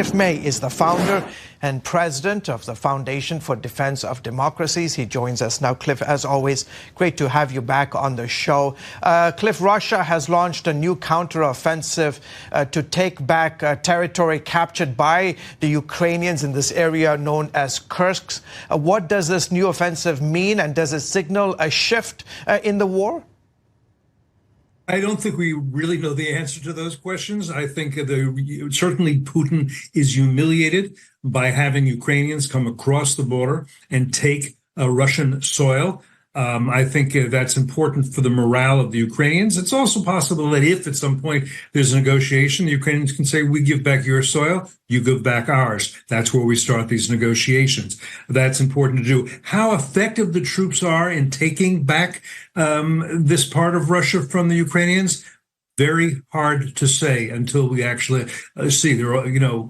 Cliff May is the founder and president of the Foundation for Defense of Democracies. He joins us now. Cliff, as always, great to have you back on the show. Cliff, Russia has launched a new counteroffensive to take back territory captured by the Ukrainians in this area known as Kursk. What does this new offensive mean, and does it signal a shift in the war? I don't think we really know the answer to those questions. I think certainly Putin is humiliated by having Ukrainians come across the border and take Russian soil. I think that's important for the morale of the Ukrainians. It's also possible that if at some point there's a negotiation, the Ukrainians can say, we give back your soil, you give back ours. That's where we start these negotiations. That's important to do. How effective the troops are in taking back this part of Russia from the Ukrainians, very hard to say until we actually see. There are,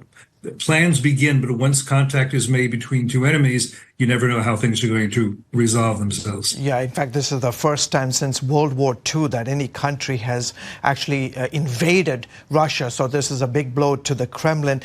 plans begin, but once contact is made between two enemies, you never know how things are going to resolve themselves. Yeah, in fact, this is the first time since World War II that any country has actually invaded Russia. So this is a big blow to the Kremlin.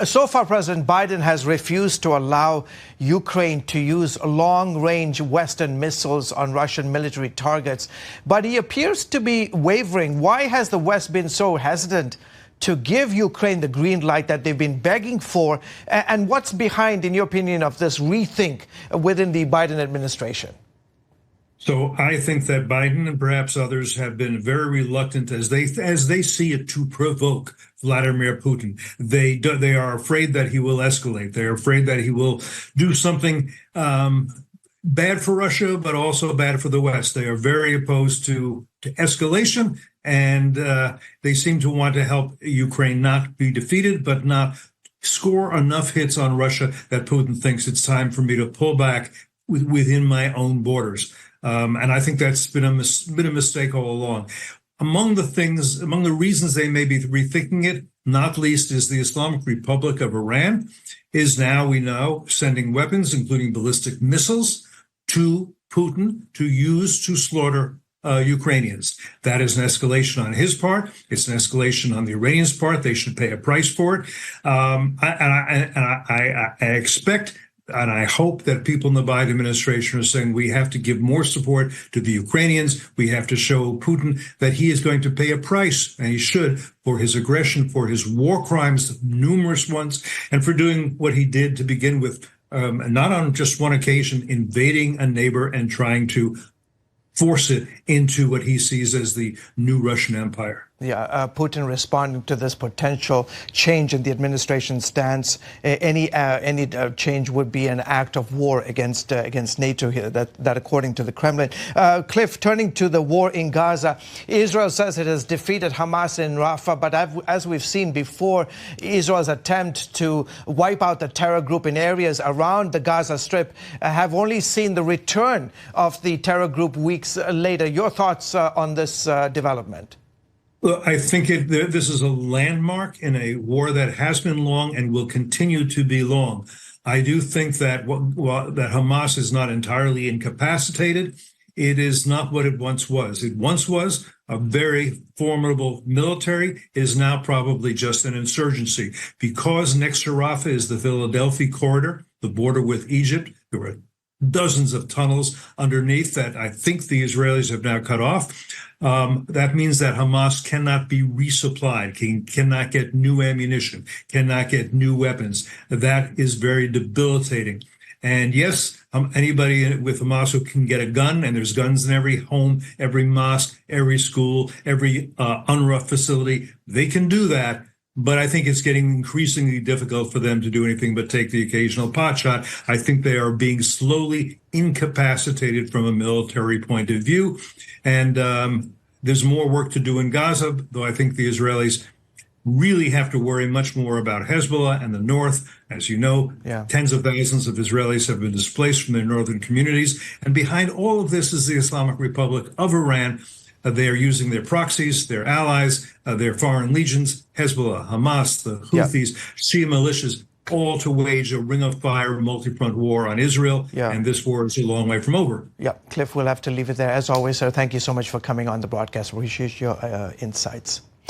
So far, President Biden has refused to allow Ukraine to use long-range Western missiles on Russian military targets. But he appears to be wavering. Why has the West been so hesitant to give Ukraine the green light that they've been begging for? And what's behind, in your opinion, of this rethink within the Biden administration? So I think that Biden and perhaps others have been very reluctant as they see it to provoke Vladimir Putin. They are afraid that he will escalate. They're afraid that he will do something bad for Russia, but also bad for the West. They are very opposed to escalation, and they seem to want to help Ukraine not be defeated, but not score enough hits on Russia that Putin thinks it's time for me to pull back within my own borders. And I think that's been a mistake all along. Among the reasons they may be rethinking it, not least is the Islamic Republic of Iran is now, we know, sending weapons, including ballistic missiles, to Putin to use to slaughter Ukrainians. That is an escalation on his part. It's an escalation on the Iranians' part. They should pay a price for it. I expect and I hope that people in the Biden administration are saying we have to give more support to the Ukrainians. We have to show Putin that he is going to pay a price, and he should, for his aggression, for his war crimes, numerous ones, and for doing what he did to begin with, not on just one occasion, invading a neighbor and trying to force it into what he sees as the new Russian Empire. Yeah, Putin responding to this potential change in the administration's stance. Any change would be an act of war against NATO here. That according to the Kremlin. Cliff, turning to the war in Gaza, Israel says it has defeated Hamas in Rafah, but as we've seen before, Israel's attempt to wipe out the terror group in areas around the Gaza Strip have only seen the return of the terror group weeks later. Your thoughts on this development? Well, I think this is a landmark in a war that has been long and will continue to be long. I do think that that Hamas is not entirely incapacitated. It is not what it once was. It once was a very formidable military. It is now probably just an insurgency. Because next to Rafah is the Philadelphia corridor, the border with Egypt, there were dozens of tunnels underneath that I think the Israelis have now cut off. That means that Hamas cannot be resupplied, cannot get new ammunition, cannot get new weapons. That is very debilitating. And yes, anybody with Hamas who can get a gun, and there's guns in every home, every mosque, every school, every UNRWA facility, they can do that. But I think it's getting increasingly difficult for them to do anything but take the occasional pot shot. I think they are being slowly incapacitated from a military point of view. And there's more work to do in Gaza, though I think the Israelis really have to worry much more about Hezbollah and the north. As you know, tens of thousands of Israelis have been displaced from their northern communities. And behind all of this is the Islamic Republic of Iran. They are using their proxies, their allies, their foreign legions, Hezbollah, Hamas, the Houthis, Shia militias, all to wage a ring of fire, multi-front war on Israel. And this war is a long way from over. Cliff, we'll have to leave it there. As always, sir, thank you so much for coming on the broadcast. We appreciate your insights.